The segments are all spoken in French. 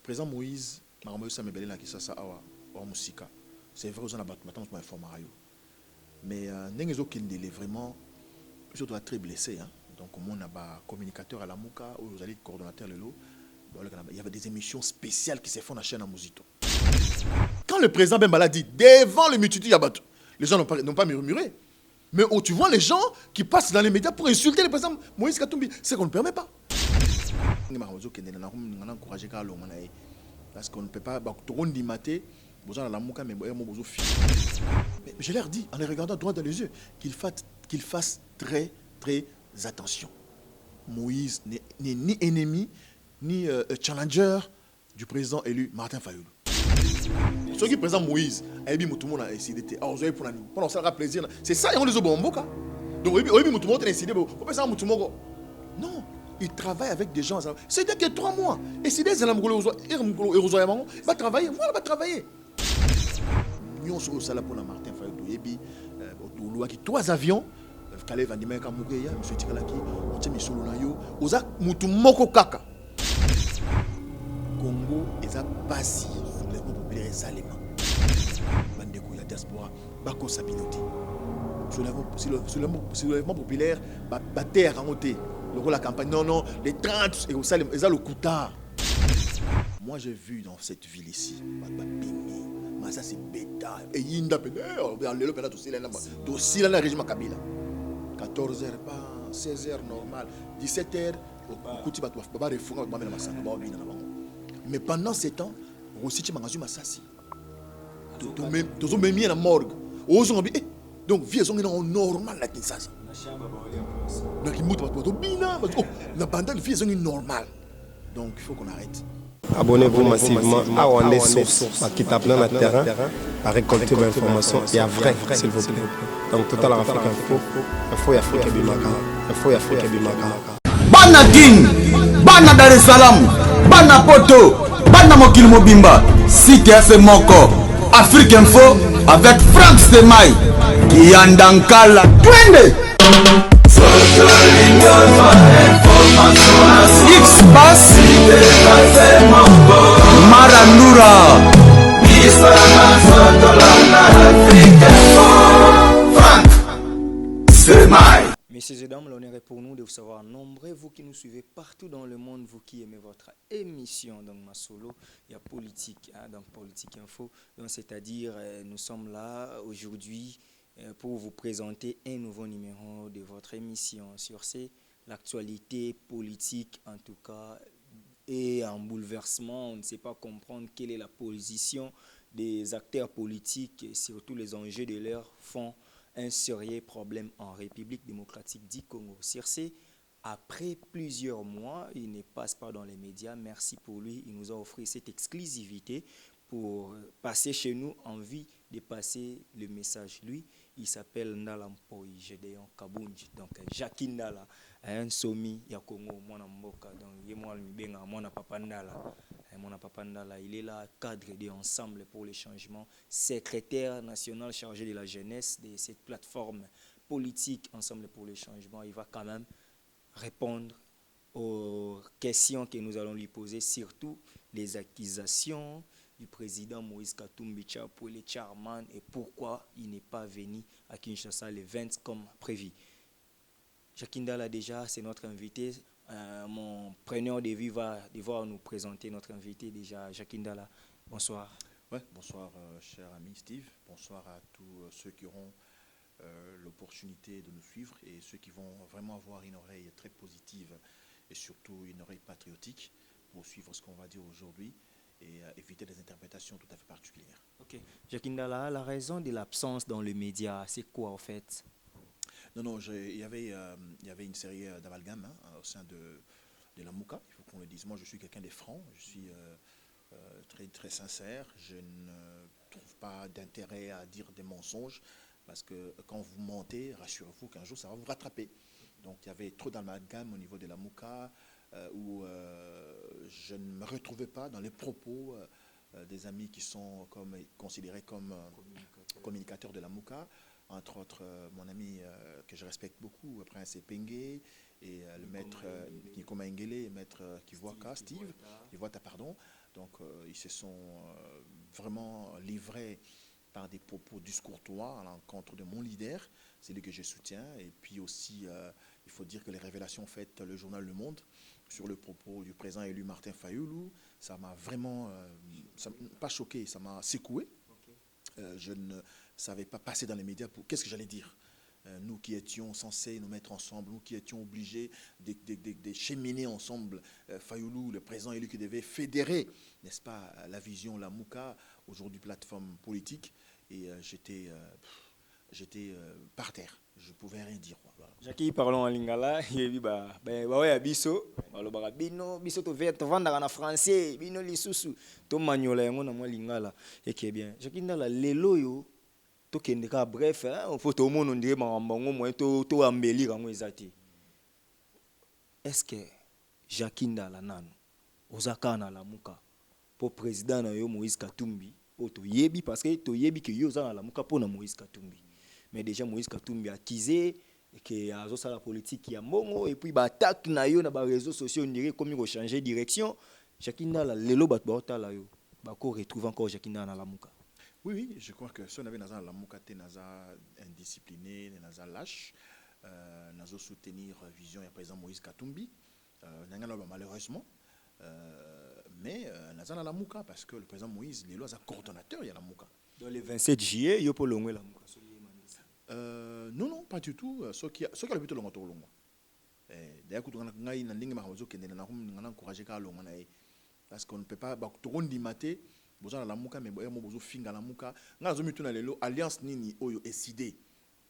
Président Moïse, Marambo Samebele na Kisasa Awa, Awa Musika. C'est vrai, vous en avez maintenant informé. Mais Nengezo Kindele, vraiment, je dois être très blessé. Hein. Donc, on a un communicateur à la Mouka, où vous allez coordonnateur le lot. Il y avait des émissions spéciales qui se font dans la chaîne à Mouzito. Quand le président Bembala dit devant les multitudes Yabatou, les gens n'ont pas murmuré. Mais oh, tu vois les gens qui passent dans les médias pour insulter le président Moïse Katumbi, c'est qu'on ne permet pas. Parce qu'on ne peut pas. Mais je leur dis, en les regardant droit dans les yeux, qu'ils fassent très, très attention. Moïse n'est ni ennemi, ni challenger du président élu Martin Fayoulou. Ce qui présente Moïse, tout le monde a décidé de pour ça plaisir. C'est ça, on les a bomboka. Donc, tout le monde a décidé. Non, il travaille avec des gens. C'est-à-dire que 3 mois. Et si des gens va travailler, voilà, va travailler. Nous sommes au pour la Martin Fayoulou. 3 avions. Kale Vandimeka Mugeya, M. Tikalaki, Otemi Solonayo, Oza Mutumoko Kaka. Congo est à Basi, soulèvement populaire et Salema. Bandeko ya diaspora, Bako Sabinoti. Soulèvement populaire, Bater à monter. La campagne, non, les 30 et au Salem, et ça le Koutard. Moi j'ai vu dans cette ville ici, mais ça c'est bêta. Et Yinda Pédère, dossier là, le régime Kabila. 14h, 16h normal, 17h, mais pendant ces temps, aussi tu m'as ma sassi. Tu as mis la morgue. Donc, vie est normal la Kinshasa. Donc, il faut qu'on arrête. Abonnez-vous massivement à Wandé Source, qui tape dans le terrain, à récolter l'information et à vrai, s'il vous plaît. Donc, Total Afrique Info, Info Afrique Bimaka, Info Afrique Bimaka. Bana King, Bana Dar es Salaam, Bana Poto, Bana Mokil Mobimba, Site FM Moko, Afrique Info avec Frank Stemai, Yandankala, Twende. X-Bass Marandura Messieurs et dames, l'honneur est pour nous de vous savoir nombreux, vous qui nous suivez partout dans le monde, vous qui aimez votre émission, donc ma solo, il y a politique, hein, donc politique info, donc c'est-à-dire nous sommes là aujourd'hui pour vous présenter un nouveau numéro de votre émission sur l'actualité politique en tout cas est en bouleversement. On ne sait pas comprendre quelle est la position des acteurs politiques et surtout les enjeux de l'heure font un sérieux problème en République démocratique du Congo. Circé, après plusieurs mois, il ne passe pas dans les médias. Merci pour lui. Il nous a offert cette exclusivité pour passer chez nous en vie de passer le message. Lui, il s'appelle Ndala Mpoi Gédéon Kabunji. Donc, Jackie Ndala, un somi ya Congo, mwana mboka. Donc, yemwa mbenga mwana papa Ndala. Mwana papa Ndala, il est là, cadre de Ensemble pour les changements, secrétaire national chargé de la jeunesse de cette plateforme politique Ensemble pour les changements. Il va quand même répondre aux questions que nous allons lui poser, surtout les accusations du président Moïse Katumbi pour les chairman et pourquoi il n'est pas venu à Kinshasa le 20 comme prévu. Jackie Ndala déjà, c'est notre invité. Mon preneur de vie va devoir nous présenter notre invité déjà. Jackie Ndala, bonsoir. Ouais, bonsoir cher ami Steve. Bonsoir à tous ceux qui auront l'opportunité de nous suivre et ceux qui vont vraiment avoir une oreille très positive et surtout une oreille patriotique pour suivre ce qu'on va dire aujourd'hui et éviter des interprétations tout à fait particulières. Ok. Jackie Ndala, la raison de l'absence dans les médias, c'est quoi en fait? Non, il y avait une série d'amalgames au sein de la Mouka, il faut qu'on le dise. Moi, je suis quelqu'un de franc, je suis très, très sincère. Je ne trouve pas d'intérêt à dire des mensonges parce que quand vous mentez, rassurez-vous qu'un jour, ça va vous rattraper. Donc, il y avait trop d'amalgames au niveau de la Mouka où je ne me retrouvais pas dans les propos des amis qui sont considérés comme communicateurs de la Mouka. Entre autres, mon ami que je respecte beaucoup, Prince Epengue, et le maître Nikoma Engele, et maître Kivuaka, Steve, Kivuata, pardon. Donc, ils se sont vraiment livrés par des propos discourtois à l'encontre de mon leader, c'est lui que je soutiens. Et puis aussi, il faut dire que les révélations faites le journal Le Monde sur le propos du président élu Martin Fayoulou, ça m'a vraiment, pas choqué, ça m'a secoué. Je ne savais pas passer dans les médias pour... Qu'est-ce que j'allais dire? Nous qui étions censés nous mettre ensemble, nous qui étions obligés de cheminer ensemble, Fayoulou, le président élu qui devait fédérer, n'est-ce pas, la vision, la Mouka, aujourd'hui plateforme politique, et j'étais par terre, je ne pouvais rien dire. Voilà. Jackie parlons en lingala, il dit ouais biso, balobaka biso to vendre en français, bino lisusu, to manyola yango na moi lingala, et qui est bien. Jackie ndala lelo yo to kendeka bref, on faut tout le monde dire bango moi to ambeli rango ezati. Est-ce que Jackie ndala nano ozaka na la muka pour président na yo Moïse Katumbi, o to yebi parce que to yebi que yo za na la muka pour na Moïse Katumbi. Mais déjà Moïse Katumbi a teasé que azo sa la politique ya mbongo et puis ba attaque na yo na ba réseaux sociaux on dirait comme il changer direction. Jackie ndala lelo bat ba la yo ba ko retrouver encore Jackie ndala na la muka. Oui, je crois que si on avait Naza la Moukate, Naza indiscipliné, Naza lâche, Naza soutenir vision et président Moïse Katumbi, malheureusement, mais Naza la Mouka parce que le président Moïse, il est coordonnateur, il y a la Mouka. Dans le 27 juillet, il y a pas longue la Mouka. Non, pas du tout. Ce qui a le but de l'ongo. D'ailleurs, quand on a une ligne, on a encouragé à l'ongo parce qu'on ne peut pas, tout le monde dit besoin la muka mais besoin finga la muka nga zo mituna lelo alliance nini oyo décidé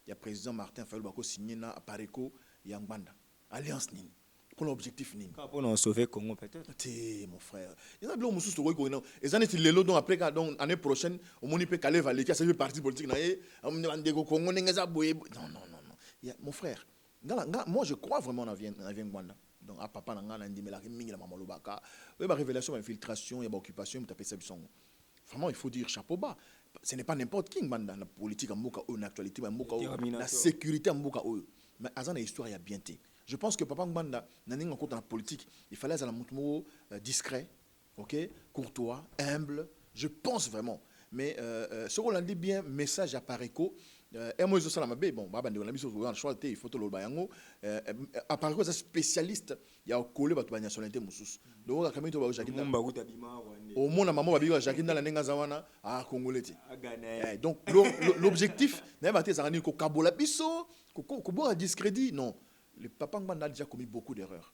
il y a président Martin Fayoulou bako signé na Pareco ya Ngbanda alliance nini pour l'objectif nini pour sauver Congo peut-être t'es mon frère il y a blo mususu ko non et années lelo donc après donc année prochaine au moni peut caler valer qui a servi parti politique na e ndeko Congo ngeza boye non mon frère moi je crois vraiment en vient Ngbanda. Donc à papa nanga na ndimela mingi la mama lobaka ba révélation infiltration et ba occupation me taper ça vraiment il faut dire chapeau bas ce n'est pas n'importe qui dans la politique en mboka ou en actualité en mboka la sécurité en mboka ou mais azana histoire ya bien té je pense que papa Ngbanda naninga ko dans la politique il fallait za la mutumo discret OK courtois humble je pense vraiment mais ce qu'on dit bien message à Pareco et moi je suis là bon baba ndeko na biso ko choix té il faut to lo bayango à Pareco c'est spécialiste ya collé ba to ba nationalité mususu donc quand même to ba Jackie au monde maman ba bi Jackie dans la nenga zawana ah congolais donc l'objectif n'est pas ça ko kabola biso ko bo discrédit non le papa Ngbanda a déjà commis beaucoup d'erreurs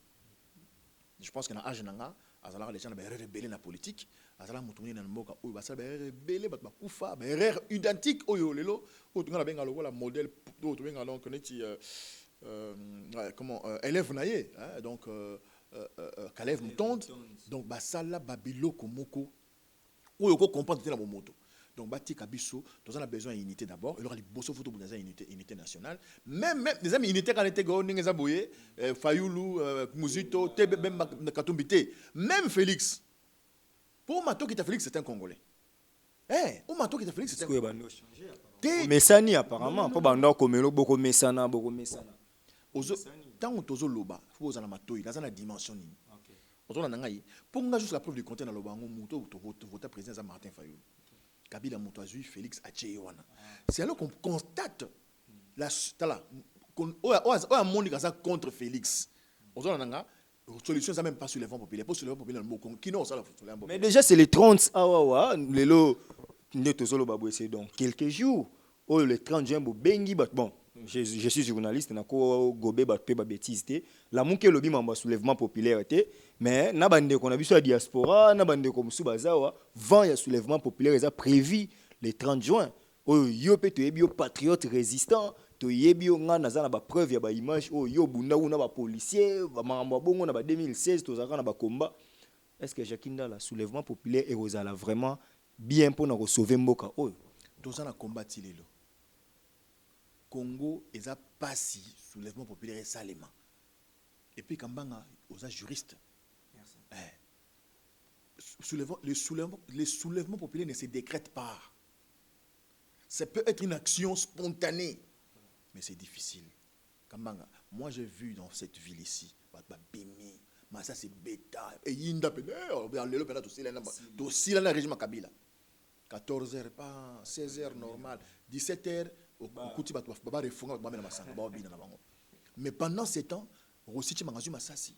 je pense que dans âge nanga azala les gens ba rebelle na politique azala mutumuni na mboka oyo basala ba rebelle ba kufa ba erreur identique oyo lelo o tunga benga lokola modèle to benga donc neti comment élève naie donc Kalev Moutonde donc basala babilo komoko oyo ko comprendre te na moto donc bati kabiso tous on a besoin d'unité d'abord il y aura les bosso photo pour unité nationale même des amis unité quand était go ninga boye Fayoulou Muzito Tebe même Katumbité même Félix pour Mato qui t'a Félix c'est un Congolais pour Mato qui t'a Félix c'est un Congolais Messani apparemment pour bando komelo boko mesana tant tozo loba faut za na matoi dans la dimension ni ozo na ngai pour nga juste la preuve du contenu na loba ngo muto to voter président za Martin Fayoulou Kabila Moutouazui, Félix Acheyewana. C'est alors qu'on constate la contre Félix. Solution, ça même pas sur les vents populaires. Pas sur les vents populaires, mais déjà, c'est les 30 les lots, donc quelques jours. Oh, les 30 juin, bon, je suis journaliste, la mouke lobby mamba soulèvement populaire mais na bande qu'on a vu sur la diaspora na bande comme Subazawa vent ya soulèvement populaire est prévu le 30 juin oh yo pe to yebio patriote résistant to yebio nga na za na ba preuve ya ba image oh yo bunda una ba policier ba mamba bongo na ba 2016 to zaka na ba combat est-ce que Jackie Ndala soulèvement populaire est rozala vraiment bien pour na sauver mboka oh to za na combattre lelo Congo eza pasi soulèvement populaire salema et puis Kambanga aux juristes les soulèvements populaires ne se décrètent pas ça peut être une action spontanée mais c'est difficile Kambanga moi j'ai vu dans cette ville ici mais ça c'est bêta et yinda pe lelo pe na to sila na régime Kabila 14h pas 16h normal 17h au kuti ba ba refunga ba mena masanga ba bina na bango mais pendant ces temps aussi tu mangazu masasi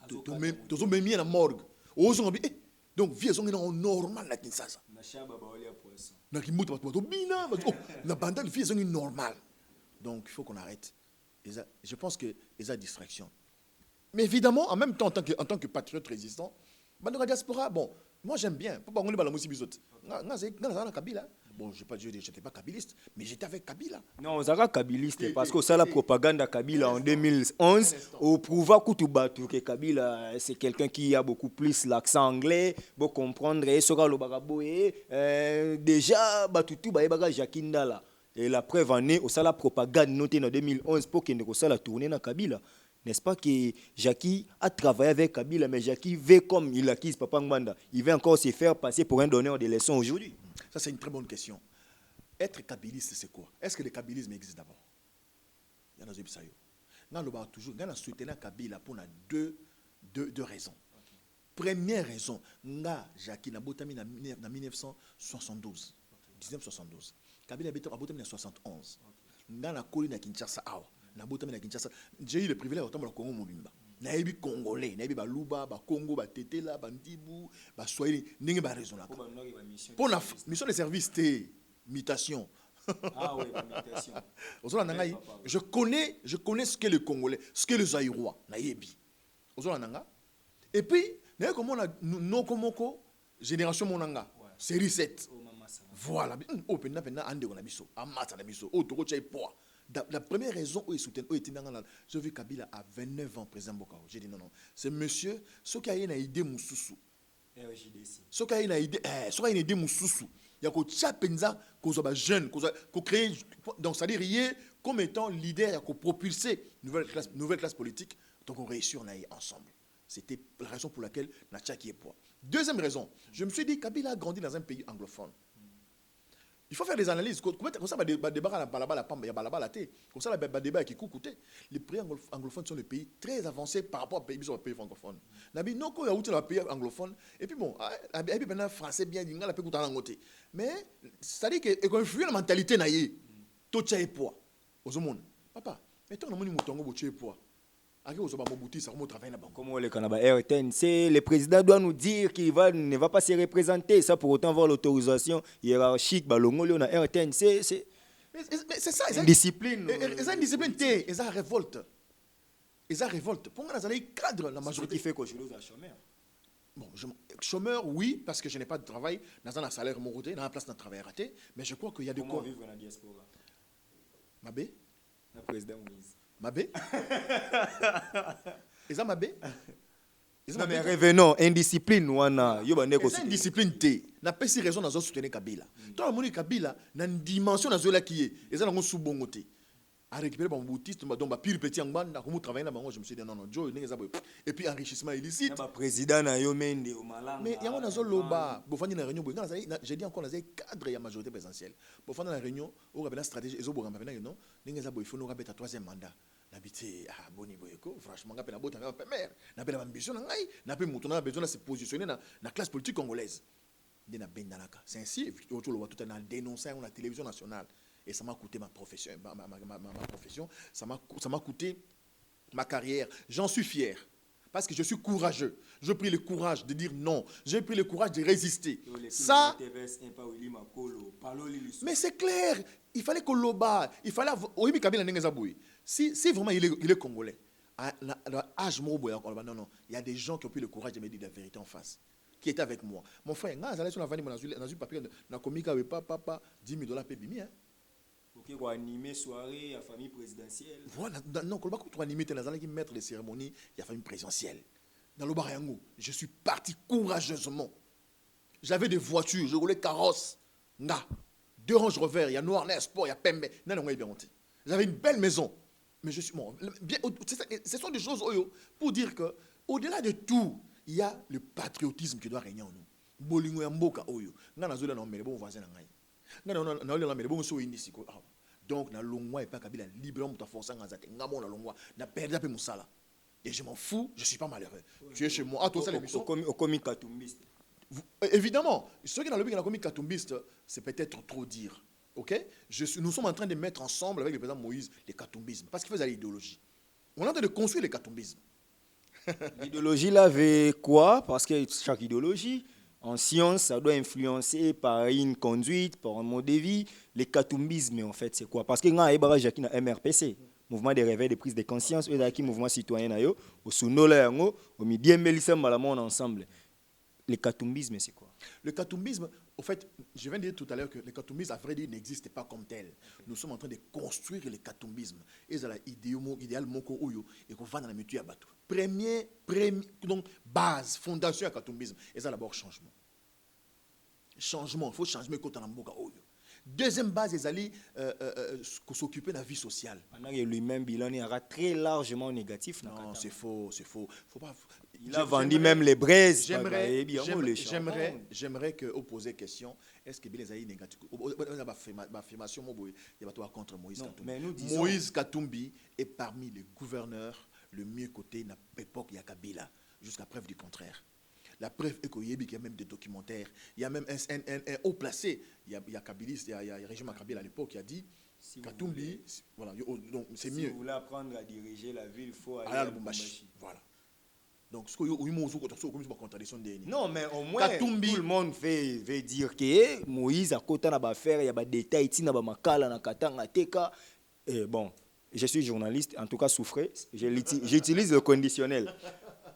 to zo memi na morgue ozo bi donc vie sont normal na Kinshasa na shaba ba oli a poisson na kimuta ba to bina na banda vie sont normal donc il faut qu'on arrête je pense que les a distraction. Mais évidemment, en même temps, en tant que patriote résistant, dans la diaspora, bon, moi j'aime bien. Pourquoi on est dans la Kabila? Bon, je n'étais pas kabiliste, mais j'étais avec Kabila. Non, on est kabiliste parce que ça la propagande à Kabila en 2011, au pouvoir que Kabila, c'est quelqu'un qui a beaucoup plus l'accent anglais, pour comprendre, et sera le baraboé, déjà, Batutu, Jakinda là. Et la preuve en est, au la propagande notée en 2011 pour qu'il ne soit la tournée dans Kabila. N'est-ce pas que Jackie a travaillé avec Kabila, mais Jackie veut comme il acquise Papa Ngwanda. Il veut encore se faire passer pour un donneur de leçons aujourd'hui. Ça, c'est une très bonne question. Être kabiliste, c'est quoi? Est-ce que le kabilisme existe d'abord? Il y en a des choses. Nous avons toujours soutenu Kabila pour deux raisons. Première raison, Jackie n'a pas en 1972. 1972. Kabila a été en 1971. Dans la colline de Kinshasa, j'ai eu le privilège de Congo Mobimba. Naïbi Congolais, Naïbi Baluba, Congo, Tetela, Bandibou, Swahili, n'est pas raison là. Pour la mission de service, c'était mutation. Ah oui, mutation. Je connais ce qu'est le Congolais, ce qu'est le Zaïrois, Naïbi. Et puis, comment on a génération Monanga, série 7. Voilà. La première raison où il soutient, j'ai vu Kabila à 29 ans, président Bokao. J'ai dit non. C'est monsieur, ce qui a une idée Moussoussou. Ce qui a une idée, Moussoussou. Il y a que Tchapenza, qu'on soit jeune, qu'on crée, donc c'est-à-dire hier, comme étant leader, il y a qu'on propulser nouvelle classe politique, donc on réussit, on aille ensemble. C'était la raison pour laquelle Natcha qui est poids. Deuxième raison, je me suis dit, Kabila a grandi dans un pays anglophone. Il faut faire des analyses. Comme ça, les pays anglophones sont des pays très avancés par rapport aux pays francophones. Les pays anglophones, et puis bon, les français bien, mais c'est-à-dire qu'ils influent la mentalité. Papa, Comme on le RTNC, le président doit nous dire qu'il ne va pas se représenter. Ça pour autant avoir l'autorisation hiérarchique. Mais c'est ça, c'est une discipline. C'est une discipline, c'est une révolte. C'est une révolte. Pour moi, c'est cadre la majorité. Qui fait que je suis chômeur. Bon, chômeur, oui, parce que je n'ai pas de travail, dans un salaire moroté, dans la place d'un travail raté. Mais je crois qu'il y a des Comment vivre dans la diaspora? Mabé? Le président Moïse. Mabé? Et ça, Mabé? Non, mais revenons, indiscipline, c'est une discipline, n'a pas si raison de soutenir Kabila. Toi, mon Kabila, n'a une dimension dans la qui est, et ça, n'a pas sous-bongoté. À récupérer mon boutiste, donc, pire petit en bande, comme travailler là-bas, je me suis dit, non, Joe, et puis enrichissement illicite. Président, mais il y a un loba, j'ai dit encore, dans les cadres, il y a majorité présidentielle. Pour faire la réunion, on a une stratégie, il faut nous rappeler à troisième mandat. N'habiter à Boni Boyeko, franchement, on a une ambition, on a besoin de se positionner dans la classe politique congolaise. C'est ainsi, tout le monde dénoncé à la télévision nationale. Et ça m'a coûté ma profession, ça m'a coûté ma carrière. J'en suis fier. Parce que je suis courageux. J'ai pris le courage de dire non. J'ai pris le courage de résister. Ça. Mais c'est clair. Il fallait qu'on l'oba. Il fallait. Si vraiment il est congolais, non, il y a des gens qui ont pris le courage de me dire la vérité en face. Qui étaient avec moi. Mon frère, dans un papier, dans le papa, 10 000 $. Pour animer soirée à famille présidentielle. Voilà, non, quand on animer qui mettre les cérémonies, il y a famille présidentielle. Dans le Barayango, je suis parti courageusement. J'avais des voitures, je roulais carrosse. 2 Range Rover, il y a Noirnet Sport, il y a Pembe. J'avais une belle maison. Mais je suis bon. Ce sont des choses pour dire que au-delà de tout, il y a le patriotisme qui doit régner en nous. Bolingo ya mboka oyo. Ngana zola na mbele bon voisin na ngai. Donc na longwa et pas Kabila librement ta force ngazate ngamo na longwa na perdre pe musala. Et je m'en fous, je ne suis pas malheureux. Tu es chez moi. Ah, toi, ça, l'émission. Au comique katumbiste. Évidemment, ceux qui sont dans le comique katumbiste, c'est peut-être trop dire. Ok? Nous sommes en train de mettre ensemble avec le président Moïse les katumbismes. Parce qu'il faisait l'idéologie. On est en train de construire les katumbismes. L'idéologie là veut quoi? Parce que chaque idéologie, en science, ça doit influencer par une conduite, par un mode de vie. Les katumbismes, en fait, c'est quoi? Parce que quand on a Jacques na MRPC, mouvement de réveil, de prise de conscience, et qui mouvement citoyen, au Sunola, au Midi Melissa Malamon ensemble. Les katumbismes, c'est quoi? Le katumbisme, au fait, je viens de dire tout à l'heure que le katumbisme, à vrai dire, n'existe pas comme tel. Nous sommes en train de construire le katumbisme. Et c'est l'idéal moko oyo et qu'on va dans la métier à bateau. Premier, donc base, fondation à katumbisme. Et ça d'abord changement. Changement, il faut changer mais quand on a mboka oyo. Deuxième base, c'est d'aller s'occuper de la vie sociale. Pendant que lui-même, bilan est très largement négatif. Non, c'est faux, c'est faux. Faut pas. Il a vendu même les braises. J'aimerais que opposer question. Est-ce que Bill est négatif? Affirmation, il y a pas contre Moïse Katumbi. Moïse Katumbi est parmi les gouverneurs le mieux coté dans l'époque de Kabila, jusqu'à preuve du contraire. La preuve est qu'il y a même des documentaires. Il y a même un haut placé. Il y a Kabilis, il y a régime Kabila à l'époque qui a dit si Katumbi, voilà, donc c'est mieux. Si vous voulez apprendre à diriger la ville, il faut aller à à Lubumbashi. Voilà. Donc, ce que vous contradiction de non, mais au moins, Katumbi, tout le monde veut dire que Moïse a côté na affaire, il y a des détails, il y a des makala na katanga teka. Et bon, je suis journaliste, en tout cas souffrez, j'utilise le conditionnel.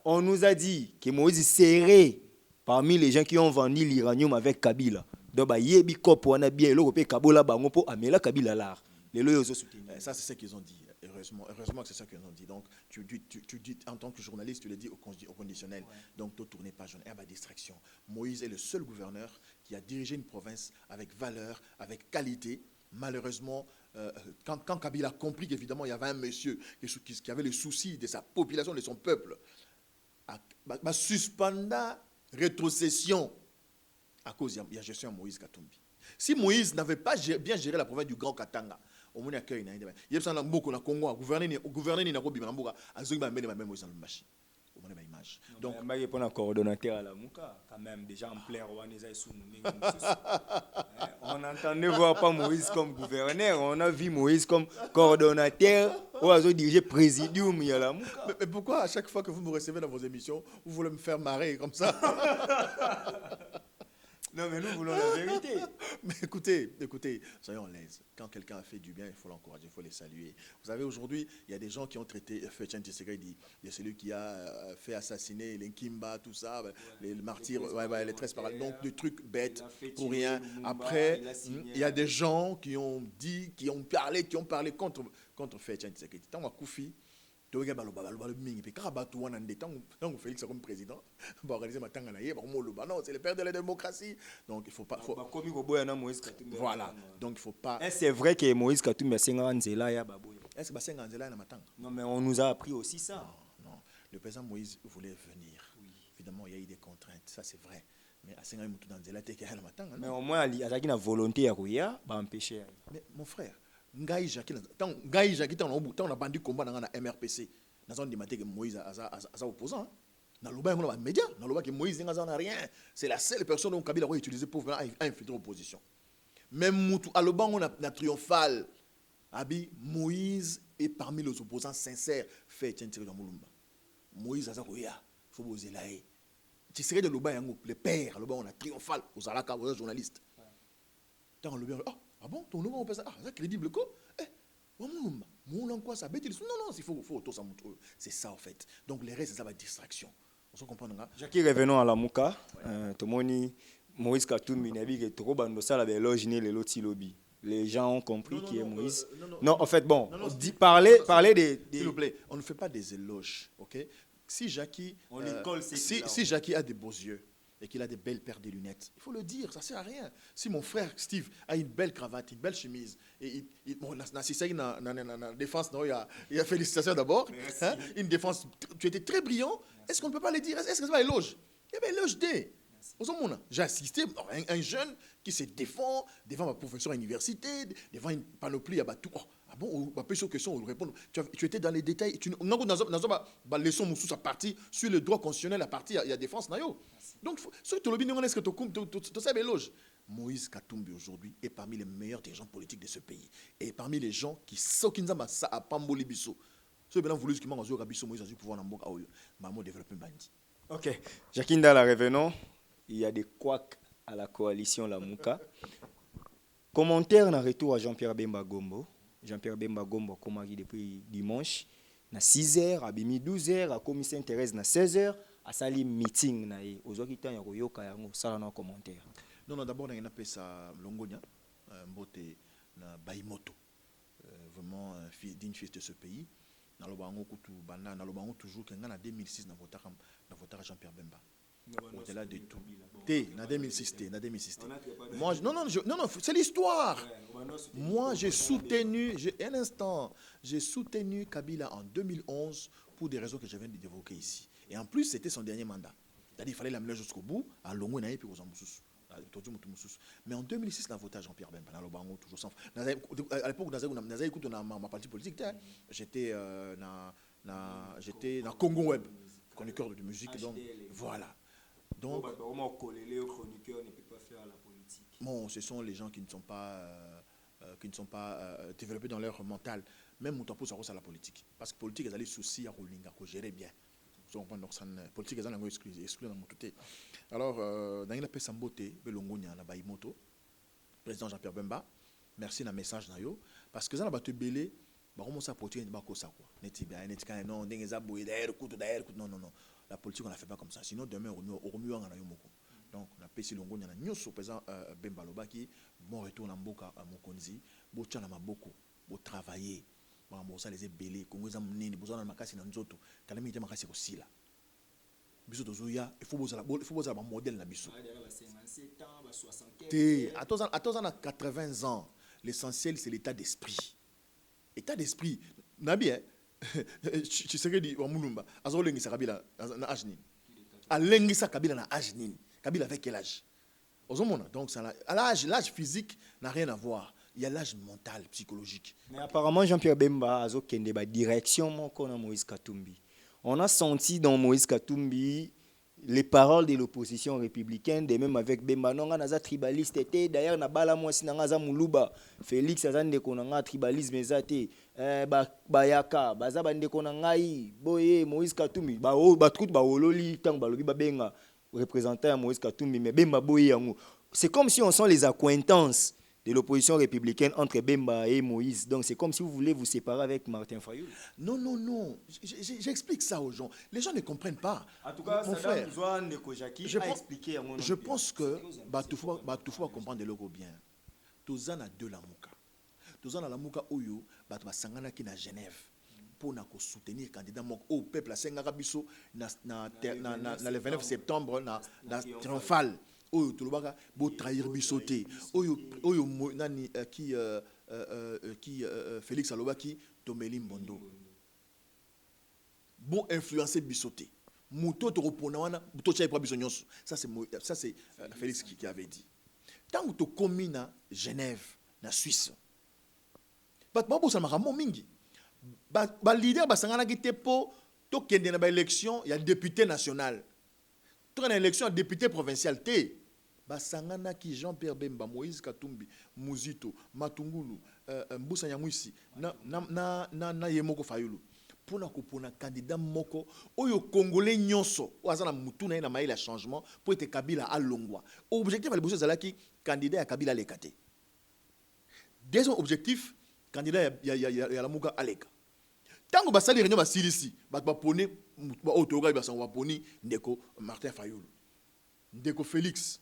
On nous a dit que Moïse serait parmi les gens qui ont vendu l'uranium avec Kabila. Donc, il y a des gens qui ont bien le Kabola bango pour amener Kabila là. Ça, c'est ce qu'ils ont dit. Heureusement que c'est ça qu'ils ont dit. Donc, tu dis, en tant que journaliste, tu le dis au conditionnel. Ouais. Donc, tu tournes pas jaune. Distraction. Moïse est le seul gouverneur qui a dirigé une province avec valeur, avec qualité. Malheureusement, quand Kabila a compris qu'évidemment, il y avait un monsieur qui avait le souci de sa population, de son peuple, a suspendu rétrocession à cause de la gestion de Moïse Katumbi. Si Moïse n'avait pas bien géré la province du Grand Katanga, au moins accueil na indé. Il y a beaucoup na Congo gouverner ni na ko bima mboka azoki ba mbele ba même Moïse Lubumbashi. Au moins ba image. Donc il y a pas un coordonnateur à la Mouka quand même déjà en plein Rwanda sous on entendait voir pas Moïse comme gouverneur, on a vu Moïse comme coordonnateur ou à diriger présidium il y a la Mouka. Mais pourquoi à chaque fois que vous me recevez dans vos émissions, vous voulez me faire marrer comme ça? Non, mais nous voulons la vérité. Mais écoutez, soyons à l'aise. Quand quelqu'un a fait du bien, il faut l'encourager, il faut les saluer. Vous savez, aujourd'hui, il y a des gens qui ont traité Fétien Tshisekedi. Il y a celui qui a fait assassiner les Kimba, tout ça, les martyrs, les 13 parades. Donc, des trucs bêtes, pour rien. Après, il y a des gens qui ont dit, qui ont parlé contre Fétien Tshisekedi. Tant à Koufi, Félix comme président, c'est le père de la démocratie. Donc il faut pas. Voilà. Donc il faut pas. Est-ce c'est vrai que Moïse Katumbi a 50 ans ya baboy? Est-ce que 50 ans na matanga? Non, mais on nous a appris aussi ça. Non. Le président Moïse voulait venir. Oui. Évidemment, il y a eu des contraintes, ça c'est vrai. Mais à 50 ans dans zela te na matanga. Mais au moins il a une volonté à courir, ba empêcher. Mais mon frère, Ngai Jacques on a bandu combat dans la MRPC. Dans un que Moïse a opposant. Dans le bas, on a des médias. Dans le bas, Moïse n'a rien. C'est la seule personne dont Kabila a utilisé pour infiltrer l'opposition. Même Moutou, à l'Oban, on a triomphal. Abi, Moïse est parmi les opposants sincères. Fait Tchentiri dans Moulumba. Moïse a dit, il faut vous élayer. Tu serais de l'Oban, le père, l'Oban, on a triomphal. Aux Alaka, aux journalistes. Dans le bas, ah bon, ton nom, on peut ça. Ah, c'est crédible, quoi? Non, c'est ça en fait. Donc les restes, c'est ça la distraction. On comprend. Jackie, revenons à la Mouka. Moïse Katumbi n'a dit que trop bando ça la beloge ni les loti lobby. Les gens ont compris qui est Moïse. Non, en fait, bon, parler des. S'il vous plaît, on ne fait pas des éloges, ok? Si Jackie a des beaux yeux et qu'il a des belles paires de lunettes, il faut le dire, ça ne sert à rien. Si mon frère Steve a une belle cravate, une belle chemise, et bon, la défense, non, il y a félicitations d'abord, hein, une défense, tu étais très brillant, est-ce qu'on ne peut pas le dire? Est-ce que c'est pas éloge? Il y avait éloge D. J'ai assisté à un jeune qui se défend devant ma professeure à l'université, devant une panoplie à tout. Ah bon, on peut sur question, on répond. Tu étais dans les détails. Tu n'as pas leçon sous sa partie sur le droit constitutionnel, la partie il y a défense nayo. Donc ce que tu le est-ce que tu sais éloge. Moïse Katumbi aujourd'hui est parmi les meilleurs dirigeants politiques de ce pays et parmi les gens qui sont qui n'ont ça à Pamboli Bisso. Ceux qui ont voulu qu'ils m'ont Bisso Moïse a dû pouvoir n'importe où. Maman développer bandi. Ok, Jacinda la revenons. Il y a des couacs à la coalition Lamouka. Commentaire en retour à Jean-Pierre Bemba Gombo. Jean-Pierre Bemba Gombo comme depuis dimanche na 6h à 12h à commission Sainte-Thérèse na 16h à sali meeting na ye ozwaki temps ya koyoka yango sala na commentaire. Non d'abord on a appelé ça Longonia mbote na Baimoto. Vraiment digne fils de ce pays. Na lobango kutu banda na lobango toujours que en 2006 na votaka Jean-Pierre Bemba. Au-delà de tout. Na 2006 Moi non, c'est l'histoire. Moi j'ai soutenu j'ai soutenu Kabila en 2011 pour des raisons que je viens d'évoquer ici. Et en plus c'était son dernier mandat. C'est-à-dire il fallait l'amener jusqu'au bout à Longo na et puis aux Amboussous. Mais en 2006 on a voté à Jean-Pierre Bemba na lobango toujours sans. À l'époque dans écoute ma partie politique j'étais dans Congo Web, chroniqueur de musique donc voilà. Donc, chroniqueur ne peut pas faire la politique. Bon, ce sont les gens qui ne sont pas développés dans leur mental. Même mon temps pour ça à la politique. Parce que la politique, ils ont les soucis à gérer bien. Donc, la politique, ils ont exclu dans mon tout. Alors, dans une paix Samboté, Belongonia, na Baimoto, président Jean-Pierre Bemba, merci na message na yo parce que ça n'a pas te belé, bah comment ça politique n'est pas comme ça quoi. Non, non. La politique, on ne la fait pas comme ça. Sinon, demain, on remue en Anayomoko. Donc, on a payé Longo, on a nous sur président Bemba Lobaki, bon retour en Mboka à Mokonzi, bon tchan à beaucoup, bon travailler, bon ça les ébélés, Congo ça mnini, bon ça on a makasi na nzoto, kalami ite makasi aussi là. Biso tozoya, il faut boza un modèle na biso. Attends, on a 80 ans. L'essentiel c'est l'état d'esprit. État d'esprit, nabi hein. Tu sais que dit Wamulumba, azolengisa Kabila na âge nini. Alengisa Kabila na âge nini. Kabila avec quel âge? Donc ça l'âge physique n'a rien à voir. Il y a l'âge mental, psychologique. Mais apparemment Jean-Pierre Bemba a kende ba direction mon kona Moïse Katumbi. On a senti dans Moïse Katumbi les paroles de l'opposition républicaine, de même avec Bemba non naza tribaliste était d'ailleurs na bala moi sinanga muluba Félix azande konanga tribalisme ezate bayaka baza bande konangai boye Moïse Katumbi ba truc ba ololi tant ba lobi ba benga représentant Moïse Katumbi mais Bemba boye yango c'est comme si on sent les accointances de l'opposition républicaine entre Bemba et Moïse. Donc c'est comme si vous voulez vous séparer avec Martin Fayoul. Non. J'explique ça aux gens. Les gens ne comprennent pas. En tout cas, mon frère, je pense que tu faut comprendre de l'euro bien. Tozana de la Mouka. Tozana la Mouka Oyo, tu sangana ki na Genève pour soutenir le candidat au peuple à Sengarabiso le 29 septembre na triomphal. Oyo tolobaka bo trahir bisoté oyo nani qui Félix Alobaki Tomeli Mbondo bon influencer bisoté muto to repona wana to chai pa bisonyonso ça c'est Félix qui avait dit tant que komi na Genève na Suisse ba ça m'a mingi ba leader ba sangana ki tepo to kende na ba élection il y a député national to na élection à député provincial té basangana ki Jean-Pierre Bemba, Moïse Katumbi, Muzito, Matungulu, Mboussa Nyamwisi, na Yemoko Fayulu. Pour na candidat moko, oyo Congolais nyonso, ouazana mutuna na maïla changement, pour être Kabila à Longwa. Objectif à l'ébauche zalaki, candidat à Kabila Lekate. Deuxième objectif, candidat à la Mouka Aleka. Tant que basali réunion basilisi, poni, autoga basanwa poni, ndeko Martin Fayoulu. Ndeko Félix.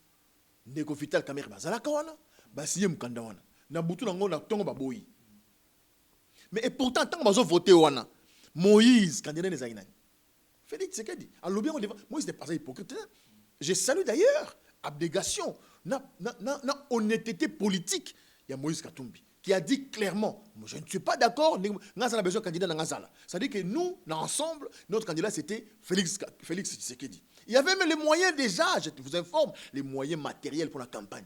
Ndeko Vital Kamerhe bazalaka wana basiye mukanda wana na butu nango na tongo baboyi mais et pourtant tant bazo voter wana Moïse candidat des aïnani Félix Tshisekedi alobi on devant Moïse n'est pas hypocrite. Je salue d'ailleurs abnégation na honnêteté politique. Il y a Moïse Katumbi qui a dit clairement je ne suis pas d'accord ngazala besoin candidat ngazala. C'est-à-dire que nous ensemble notre candidat c'était Félix Tshisekedi. Il y avait même les moyens déjà, je vous informe, les moyens matériels pour la campagne.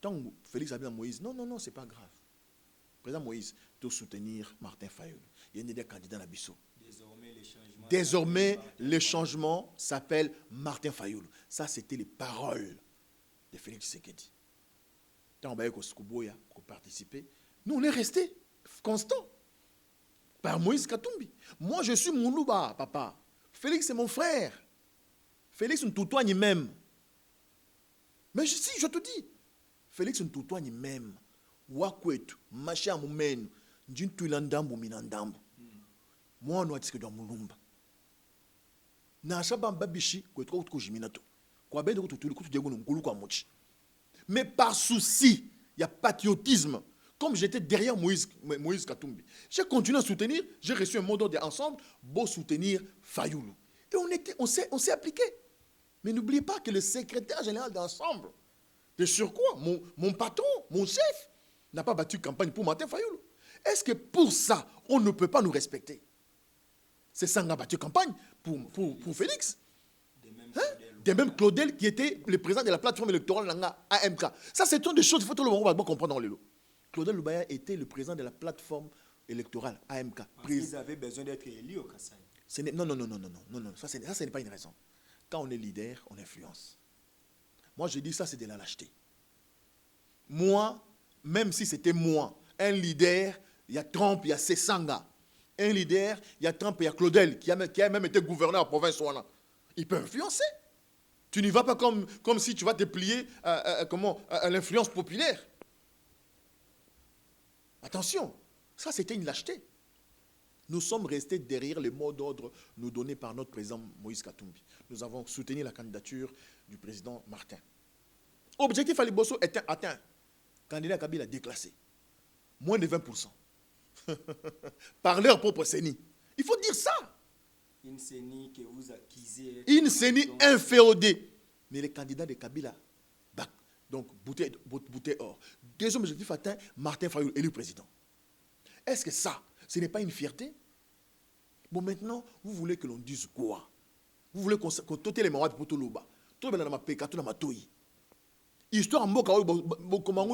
Tant que Félix a dit à Moïse, non, c'est pas grave. président Moïse doit soutenir Martin Fayulu. Il y a des candidats à Bissau. Désormais, Le changement s'appelle Martin Fayulu. Ça, c'était les paroles de Félix Tshisekedi. Quand on a participé, nous, on est restés constants. Par Moïse Katumbi. Moi, je suis Moulouba, papa. Félix, c'est mon frère. Félix, ne tutoie même. Mais si, je te dis, Félix, ne tutoie même. Wakwetu, Macha Moumenu, Djintulandambu Minandambu. Moi, on a dit que dans Moulumba. Mais par souci, il y a patriotisme. Comme j'étais derrière Moïse Katumbi, j'ai continué à soutenir, j'ai reçu un mot d'ordre ensemble, beau soutenir Fayulu. Et on s'est appliqué. Mais n'oubliez pas que le secrétaire général d'ensemble, de surcroît, mon patron, mon chef, n'a pas battu campagne pour Martin Fayulu. Est-ce que pour ça, on ne peut pas nous respecter? C'est ça qu'on a battu campagne pour Félix. De même Claudel qui était le président de la plateforme électorale AMK. Ça, c'est une des choses qu'il faut tout le monde comprendre dans les lots. Claudel Loubaya était le président de la plateforme électorale AMK. Ils avaient besoin d'être élus au Kassai. Non. Ça, ce n'est pas une raison. Quand on est leader, on influence. Moi, je dis ça, c'est de la lâcheté. Moi, même si c'était moi, un leader, il y a Trump, il y a Sessanga. Un leader, il y a Trump, il y a Claudel, qui a même été gouverneur à la province Ouana. Il peut influencer. Tu n'y vas pas comme si tu vas te plier à l'influence populaire. Attention, ça c'était une lâcheté. Nous sommes restés derrière les mots d'ordre nous donnés par notre président Moïse Katumbi. Nous avons soutenu la candidature du président Martin. Objectif Ali Bosso est atteint. Candidat Kabila déclassé. Moins de 20%. Par leur propre CENI. Il faut dire ça. Une CENI que vous acquisez. Une CENI inféodée. Mais les candidats de Kabila, bac. Donc, bouteille or. Deuxième objectif atteint, Martin Fayulu, élu président. Est-ce que ça, ce n'est pas une fierté? Bon, maintenant, vous voulez que l'on dise quoi? Vous voulez qu'on tote les marades pour tout le bas. Tout le monde tout le monde Histoire en vous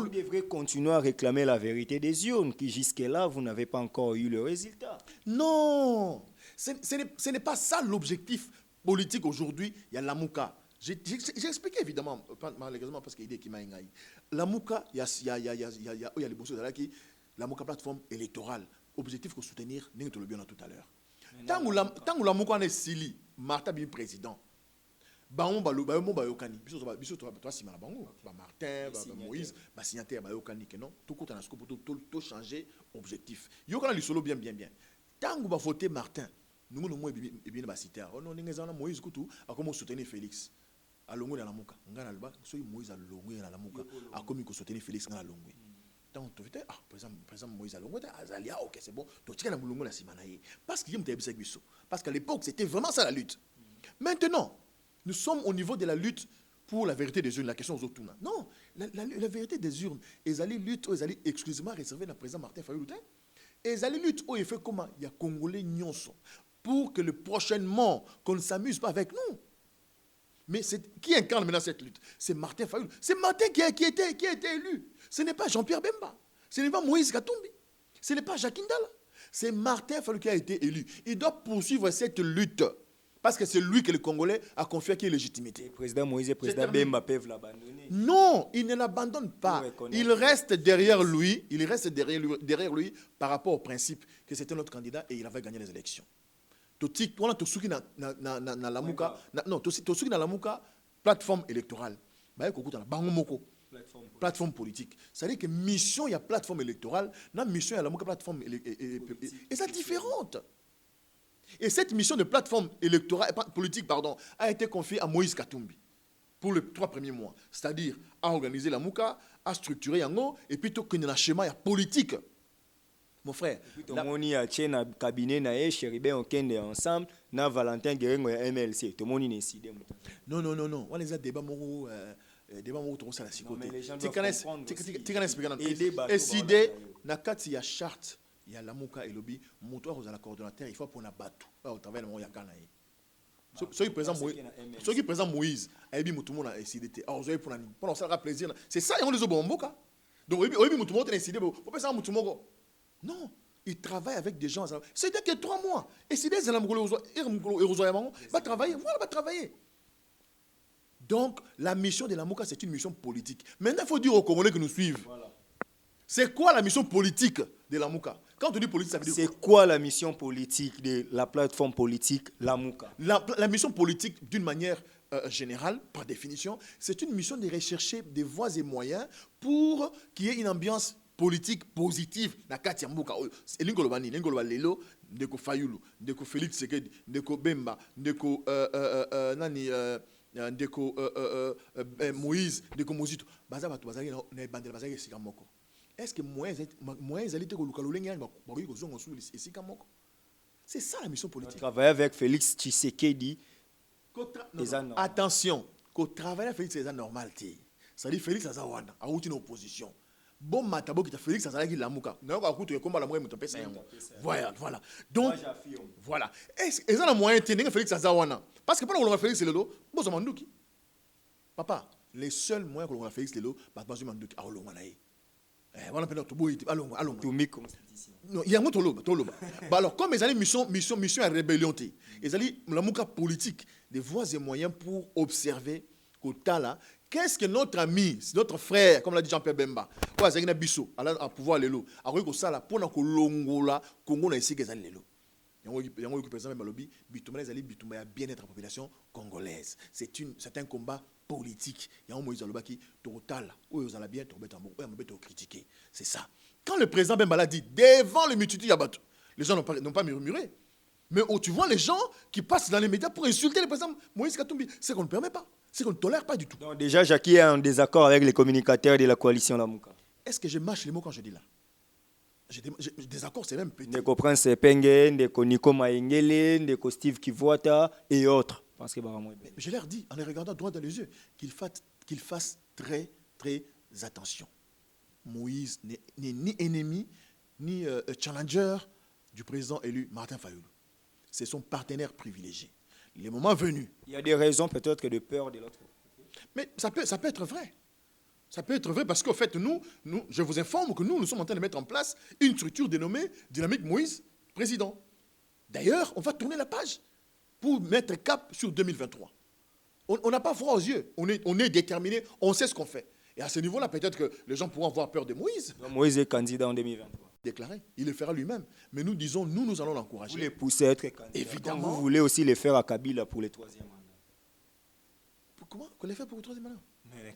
devrez continuer à réclamer la vérité des urnes, qui jusque-là, vous n'avez pas encore eu le résultat. Non, ce n'est pas ça l'objectif politique aujourd'hui. Il y a l'Amouka. J'ai expliqué évidemment, malheureusement parce qu'il y a qui m'a engaillé. L'Amouka, il y a les bosses de qui l'Amouka plateforme électorale. Objectif que soutenir, nous le bien tout à l'heure. Tant que l'Amouka est Sili, Martin bien président. Martin, Moïse, signataire, tout compte pour changer objectif. Il y a solo bien. Tant que vous votez Martin, nous avons bien cité. Moïse a commencé à soutenir Félix. A longo na lamuka. Ngana alba, so Moïse a longo na lamuka. A commis que soutenir Félix na longo. Tant tu fais présent Moïse a longo, azalia OK, c'est bon. Donc tu as longo na simanaye. Parce qu'il y a un biso. Parce qu'à l'époque, c'était vraiment ça la lutte. Maintenant, nous sommes au niveau de la lutte pour la vérité des urnes, la question aux autres. Non, la vérité des urnes, ils allaient lutte, ils allaient exclusivement réserver le président Martin Fayulu. Et ils allaient lutte, il fait comment? Il y a Congolais nyonso. Pour que prochainement, qu'on ne s'amuse pas avec nous. Mais qui incarne maintenant cette lutte? C'est Martin Fayulu. C'est Martin qui a été élu. Ce n'est pas Jean-Pierre Bemba. Ce n'est pas Moïse Katumbi. Ce n'est pas Jacques Ndala. C'est Martin Fayulu qui a été élu. Il doit poursuivre cette lutte. Parce que c'est lui que le Congolais a confié qui est légitimité. Le président Moïse et le président Bemba peuvent l'abandonner. Non, il ne l'abandonne pas. Il reste derrière lui. Il reste derrière lui par rapport au principe que c'était notre candidat et il avait gagné les élections. On a tout ce qui na lamuka. Non, tout ce qui na lamuka plateforme électorale. Plateforme politique. C'est-à-dire que mission il y a plateforme électorale, la mission il y a lamuka plateforme et c'est différente. Et cette mission de plateforme électorale politique a été confiée à Moïse Katumbi pour les 3 premiers mois, c'est-à-dire à organiser la Mouka, à structurer Yango et puis tout que le schéma politique. Mon frère, Tomoni a tient un cabinet na Chéribé on kende ensemble na Valentin Guérengo et MLC. Tomoni n'est décidé. Non. On les a débat moro tout ça la sicoté. Tu connais et décidé na kati ya charte. Il y a la Mouka et lobby, montoire aux coordonnateur, il faut pour la battre. Au travail de mon yakana. Ceux qui présentent Moïse, et bien tout le monde a décidé. Alors vous avez pour ça plaisir. C'est ça, ils ont les obomboka. Donc oui, tout le monde a décidé. Faut pas ça, tout le monde. Non, il travaille avec des gens. C'est-à-dire que 3 mois. Et si des Alamgolo va travailler, voilà, va travailler. Donc, la mission de la Mouka, c'est une mission politique. Maintenant, il faut dire aux Congolais que nous suivent. Voilà. C'est quoi la mission politique de la Mouka? Quand on dit politique, ça veut dire c'est quoi la mission politique de la plateforme politique La Mouka? La mission politique, d'une manière générale, par définition, c'est une mission de rechercher des voies et moyens pour qu'il y ait une ambiance politique positive dans Katia Mouka. Lingolo Bani, Lingolo Lelo, Ndeko Fayulu, Ndeko Félix Sekedi, Ndeko Bemba, Ndeko Nani, Ndeko Moïse, Ndeko Mozito. Baza Batu Bazari, Bandel Bazari, Sikamoko. Est-ce que moyens allaient te c'est ça la mission politique. Travailler avec Félix Tshisekedi. Attention, qu'on travaille avec Félix, c'est normal. Ça dit Félix Azawana, a une opposition. Bon matabo qui Félix Azalaki la Mouka. Voilà. Donc, voilà. Est-ce que ça a moyen de Félix Azawana? Parce que pas le Félix Lelo, bon Mandouki. Papa, les seuls moyens que l'on a Félix Lelo, bah Mandouki, a Olomanaï. Voilà, allons. Non, il y a un autre. Alors, comme ils allaient mission à rébellion, ils allaient la mouka politique, des voies et moyens pour observer là, qu'est-ce que notre ami, notre frère, comme l'a dit Jean-Pierre Bemba, à pouvoir les lots, à ça pour que l'Ongola, Congo n'a ici que ça les lots. Bien-être la population congolaise. C'est un combat politique. Il y a un Moïse Alobaki, total, où ils ont bien critiqué. C'est ça. Quand le président Bembala dit devant les multitudes, les gens n'ont pas murmuré. Mais tu vois les gens qui passent dans les médias pour insulter le président Moïse Katumbi. C'est qu'on ne permet pas. C'est qu'on ne tolère pas du tout. Donc déjà, Jackie est en désaccord avec les communicateurs de la coalition Lamouka. Est-ce que je mâche les mots quand je dis là? Désaccord, c'est même petit. Ndeko Prince Penge, Ndeko Nico Maengele, Ndeko Steve Kivuata et autres. Parce que mais je leur dis, en les regardant droit dans les yeux, qu'ils fassent très, très attention. Moïse n'est ni ennemi, ni challenger du président élu Martin Fayulu. C'est son partenaire privilégié. Les moments venus. Il y a des raisons peut-être que de peur de l'autre. Mais ça peut être vrai. Ça peut être vrai parce qu'en fait, nous, je vous informe que nous sommes en train de mettre en place une structure dénommée Dynamique Moïse Président. D'ailleurs, on va tourner la page pour mettre cap sur 2023. On n'a pas froid aux yeux. On est déterminé, on sait ce qu'on fait. Et à ce niveau-là, peut-être que les gens pourront avoir peur de Moïse. Donc Moïse est candidat en 2023. Déclaré, il le fera lui-même. Mais nous disons, nous allons l'encourager. Vous les poussez à être candidat. Évidemment. Comme vous voulez aussi les faire à Kabila pour le 3e mandat. Comment qu'on les fait pour le 3e mandat? Mais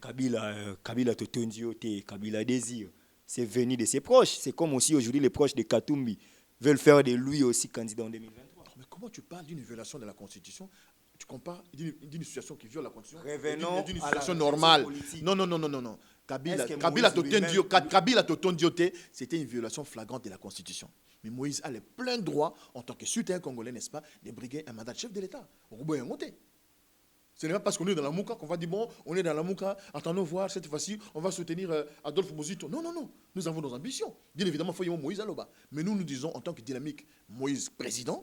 Kabila Totondiote, Kabila désire. C'est venu de ses proches. C'est comme aussi aujourd'hui les proches de Katumbi veulent faire de lui aussi candidat en 2023. Mais comment tu parles d'une violation de la Constitution? Tu compares d'une situation qui viole la Constitution d'une situation normale. Non. Kabila Totondiote, c'était une violation flagrante de la Constitution. Mais Moïse a le plein droit, en tant que citoyen congolais, n'est-ce pas, de briguer un mandat de chef de l'État. Ce n'est pas parce qu'on est dans la Mouka qu'on va dire, bon, on est dans la Mouka, attendons voir, cette fois-ci, on va soutenir Adolphe Mozito. Non. Nous avons nos ambitions. Bien évidemment, il faut y avoir Moïse à l'Oba. Mais nous disons, en tant que dynamique Moïse président,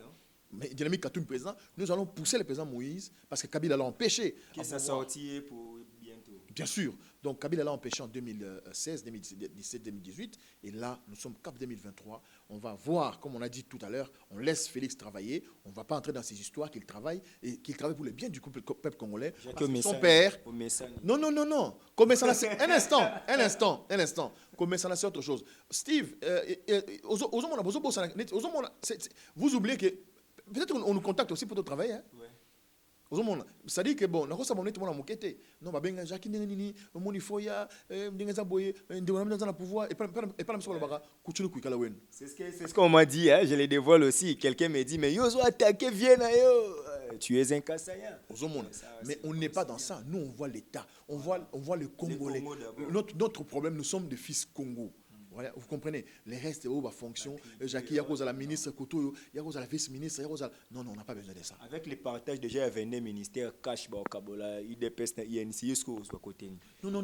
mais dynamique Katoum président, nous allons pousser le président Moïse parce que Kabila l'a empêché. Que ça sortit pour bientôt. Bien sûr. Donc Kabila l'a empêché en 2016, 2017, 2018. Et là, nous sommes cap 2023. On va voir, comme on a dit tout à l'heure, on laisse Félix travailler. On ne va pas entrer dans ces histoires qu'il travaille et qu'il travaille pour le bien du peuple congolais. Son père. Non. Un instant. C'est autre chose. Steve, vous oubliez que peut-être qu'on nous contacte aussi pour notre travail. Hein? Ouais. Ça dit que bon, non, Jacques Nini, Monifoya, pouvoir et c'est ce qu'on m'a dit, hein? Je les dévoile aussi. Quelqu'un m'a dit, mais Yozo attaqué, viens tu es un Kassaïen. Mais on n'est pas dans ça. Nous, on voit l'État, on voit le Congolais. Notre problème, nous sommes des fils Congo. Voilà, vous comprenez, les restes où va fonction, Jacques, il y a cause à la ministre Koto, il y a cause à la vice-ministre, il y a cause à... Non, on n'a pas besoin de ça. Avec les partages déjà, il y avait des ministères, Cash, Kabola, IDPS, INC, est-ce que vous côté? Non,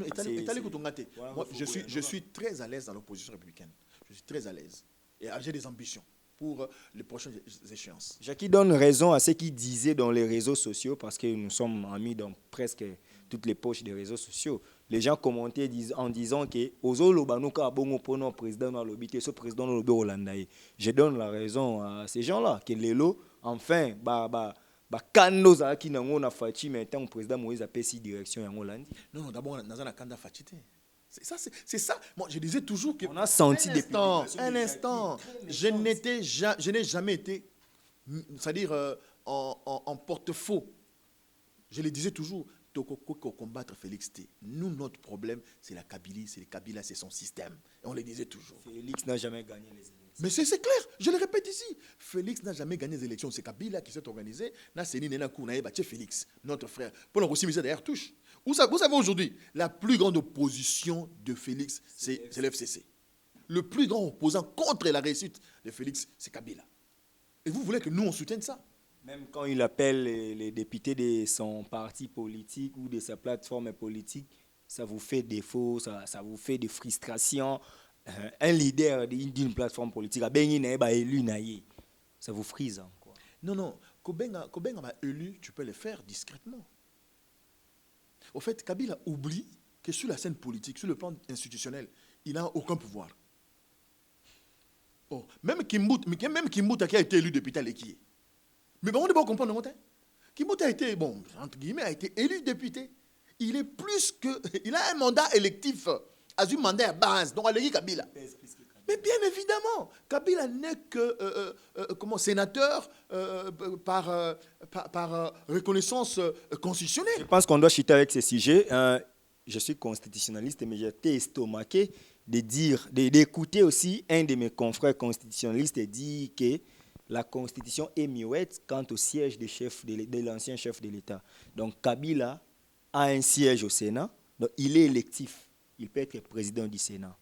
je suis très à l'aise dans l'opposition républicaine. Je suis très à l'aise. Et j'ai des ambitions. pour les prochaines échéances. Jackie donne raison à ce qu'il disait dans les réseaux sociaux, parce que nous sommes amis dans presque toutes les poches des réseaux sociaux. Les gens commentaient en disant que ce président Hollande. Je donne la raison à ces gens-là, que Lelo, enfin, kando za ki nango na fachi maintenant président Moïse a pris direction en Hollande. Non, d'abord dans un kanda fachité. C'est ça. Moi, je disais toujours que on a senti un instant, je n'ai jamais été, c'est-à-dire en porte-faux. Je le disais toujours, combattre Félix T. Nous, notre problème, c'est la Kabylie, c'est le Kabila, c'est son système. Et on le disait toujours. Félix n'a jamais gagné les élections. Mais c'est clair, je le répète ici. Félix n'a jamais gagné les élections. C'est Kabila qui s'est organisé. Félix, notre frère. Pour aussi mis derrière touche. Vous savez aujourd'hui, la plus grande opposition de Félix, c'est l'FCC. Le plus grand opposant contre la réussite de Félix, c'est Kabila. Et vous voulez que nous, on soutienne ça? Même quand il appelle les députés de son parti politique ou de sa plateforme politique, ça vous fait défaut, ça vous fait des frustrations. Un leader d'une plateforme politique, ça vous frise. Quoi. Non. Kobenga élu, tu peux le faire discrètement. Au fait, Kabila oublie que sur la scène politique, sur le plan institutionnel, il n'a aucun pouvoir. Oh, même Kimbouta qui a été élu député à l'Équier. Mais on ne peut pas comprendre le Kimbouta a été, entre guillemets, a été élu député. Il est plus que... Il a un mandat électif, a un mandat à base, donc à l'Équier Kabila. Mais bien évidemment, Kabila n'est que sénateur par reconnaissance constitutionnelle. Je pense qu'on doit chuter avec ce sujet. Je suis constitutionnaliste, mais j'ai été estomaqué d'écouter aussi un de mes confrères constitutionnalistes dire que la Constitution est muette quant au siège de l'ancien chef de l'État. Donc Kabila a un siège au Sénat, donc il est électif. Il peut être président du Sénat.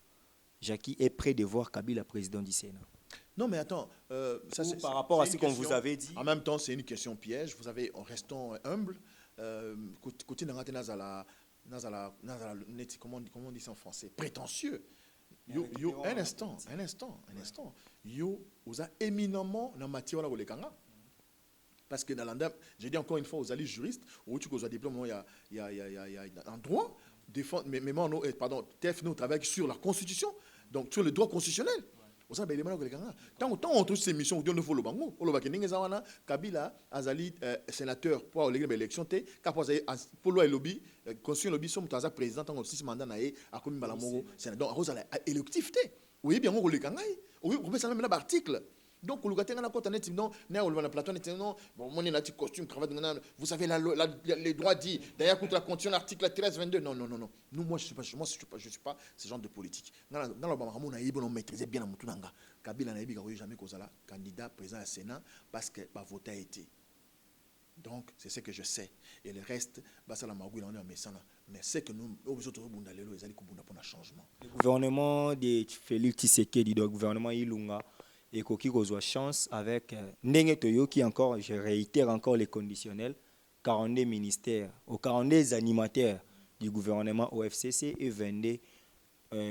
Jackie est prêt de voir Kabila président du Sénat. Non, mais attends. Par rapport à ce qu'on vous avait dit. En même temps, c'est une question piège. Vous savez, restons humbles. Comment on dit ça en français? Prétentieux. Un instant. Yo, vous avez éminemment dans matière de l'écanga. Parce que dans l'andam, j'ai dit encore une fois aux alliés juristes, où tu as un diplôme, il y a un droit. TF nous travaille sur la Constitution, donc sur le droit constitutionnel. Tant on trouve ces missions, on faut le bango. Kabila Azali sénateur pour l'élection pour le lobby constitution lobby sommes dans président tant 6 mandats naé a commis balamoro donc Rosa électif oui bien on le kangai oui on peut ça même l'article. Donc, vous avez costume, cravate, vous avez les droits dits. D'ailleurs, contre la constitution, l'article 13-22. Non. Nous, moi, je suis pas ce genre de politique. Dans le on maîtrisait bien la Kabila n'a jamais candidat président à Sénat parce que voté a été. Donc, c'est ce que je sais. Et le reste, mais c'est que nous, nous avons un changement. Le gouvernement de Félix Tshisekedi, le gouvernement Ilunga, et qui a chance avec Ndenge qui encore, je réitère encore les conditionnels, 42 ministères, ou 42 animateurs du gouvernement OFCC et 22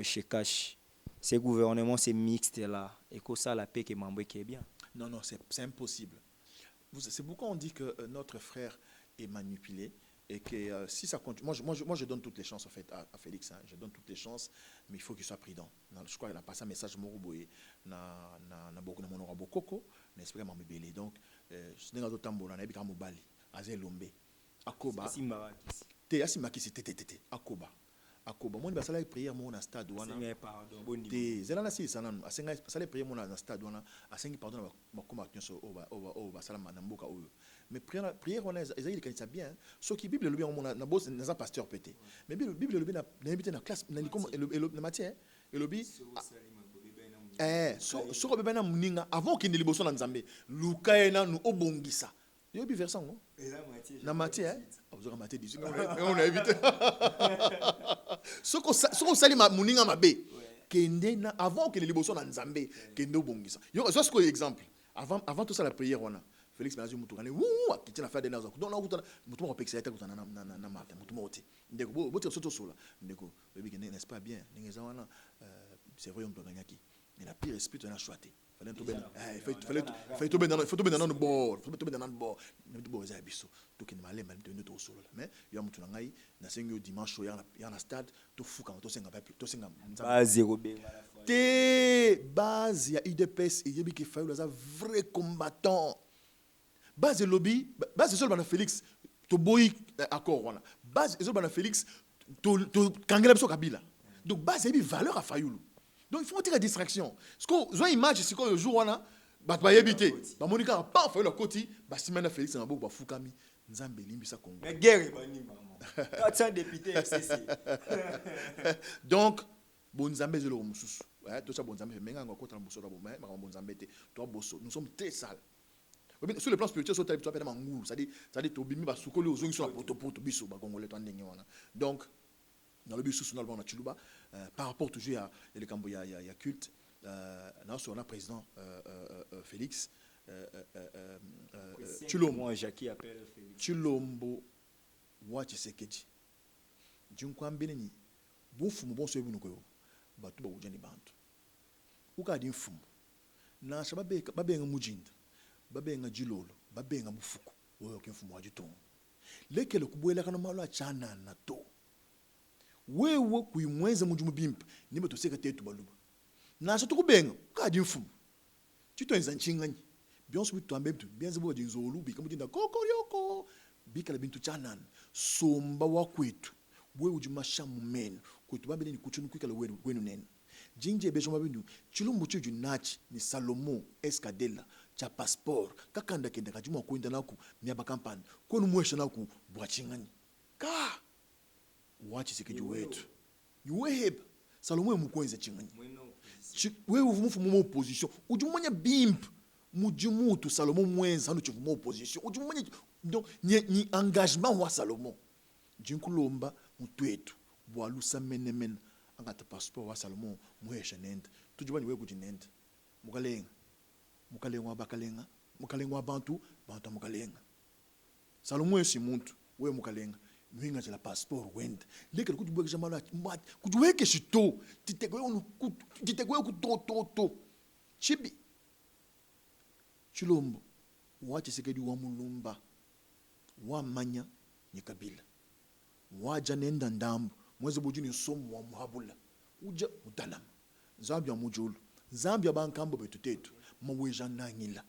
chez Cash. Ces gouvernements, c'est mixte là, et que ça la paix qui est bien. Non, c'est impossible. C'est pourquoi on dit que notre frère est manipulé. Et que si ça continue, moi je donne toutes les chances en fait à Félix, je donne toutes les chances, mais il faut qu'il soit prudent. Je crois qu'il a passé un message Moroboye, na beaucoup de mon aura beaucoup, n'espère pas m'embêter. Donc, je n'ai pas d'autre temps, na ebika mobali, azel lombe, akoba, te asimakisi te akoba. Moi je vais prier mon stade wana. Te zelana si sananu, asenga sala prier mon stade wana, asengi pardon ba combattre au basala manamboka oyo. Mais prière on a Isaïe quand ça bien ce qui Bible le bien on a boss na pasteur pété. Mais Bible le bien na invité na classe na comme le matière et le bi so bébé na muninga avant qu'il ne liboso na nzambe lukaena nu obongisa. Yo bi versant non na matière vous aurez maté 18 on a évité ce qu'on sali muninga mabe kende na avant qu'il ne liboso na nzambe kende obongisa. Yo ça c'est exemple avant tout ça la prière on a Félix m'a dit mutukane akiti na faire des nazo donc na kutana mutuma opexer ta kutana na martin mutuma oti ndeko bo soto sola ndeko bebi n'est-ce pas bien ningeza wana c'est royaume de Ganyaki mais la pire esprit on a choisi fallait tomber dans le bord, mais il y a mutu ngai na sengo dimanche il y a un stade to fuka to senga ba 0 b te base ya IDPS et yebi ki Fayulu za vrai combattant base lobby base seul bana Félix to boy accord wana base seul bana Félix to kangela biso Kabila donc base yebi valeur à Fayulu. Donc il faut tirer distraction. Ce qu'on a une image c'est quand le jour on a ba yebité ba monika pas fait le côté ba Simena Félix na bo ba fukami nzambe limbisa Congo. Mais guerre ba ni maman. 400 députés FCC. Donc bon nzambe zelo mususu. Ouais, tout ça bon nzambe menga ngoko tala bosso da bon mais bon nzambe te toi bosso. Nous sommes très sales. Sur le plan spirituel so tape to apena mangulu, ça dit to bimi ba sukoli ozongi sur la poto biso ba congolais to ndenge wana. Donc dans le bus national on a Chiluba par rapport toujours à les cambo ya culte là on a président Félix Chilombo moi Jackie appelle Félix Chilombo wa Tshisekedi jinkwambele ni bofumu bonso ebu nuko batu ba ujani bantu ukadi mfumu na shababe babenga mujinda babenga jilolo babenga mufuku oyo ke mfumu wa jitongo lekele kubwela kana malo achana na to wewe kuimweza mujumu bimpa nimbe toseka tetu baluba na so tukubenga kadi mfumu chitwenza nchinganyi byonso bitwambe bitu byenze bo jinzolu bika mujinda kokorioko bika la bintu chanana somba wa kwetu wewe ujumasha mumeno kwetu babele ni kuchunu kwikala wenu nene jinje bejo mabindu chilumbu chuju nachi ni Salomo Escadela cha passeport kakanda kenda kajuma kwenda naku myaba kampani konu mwesha naku bwachingani ka wachi Tshisekedi wetu yuweheba Salomo mukwenze chingani wewe umufu mu opposition ujumanya bimp mujimutu Salomo mwenza ndo chivu mu opposition ujumanya donc ni engagement wa Salomo jinkulomba mutwetu bwalusa menemena angata passeport wa Salomo muhesha nenda tujubani wewe kujinenda mukalenga wa bantu mukalenga Salomo si muntu wewe mukalenga mwinga la passeport wenda leke kujubweka jamala kujuweke shito titegwe ku chibi Chilombo wa Tshisekedi wa mulumba wa manya ni Kabila waja nenda ndambo mwezi bujuni somo wa muhabula uja utalama Zambia mujulu Zambia bankambo betutetu maweja nangila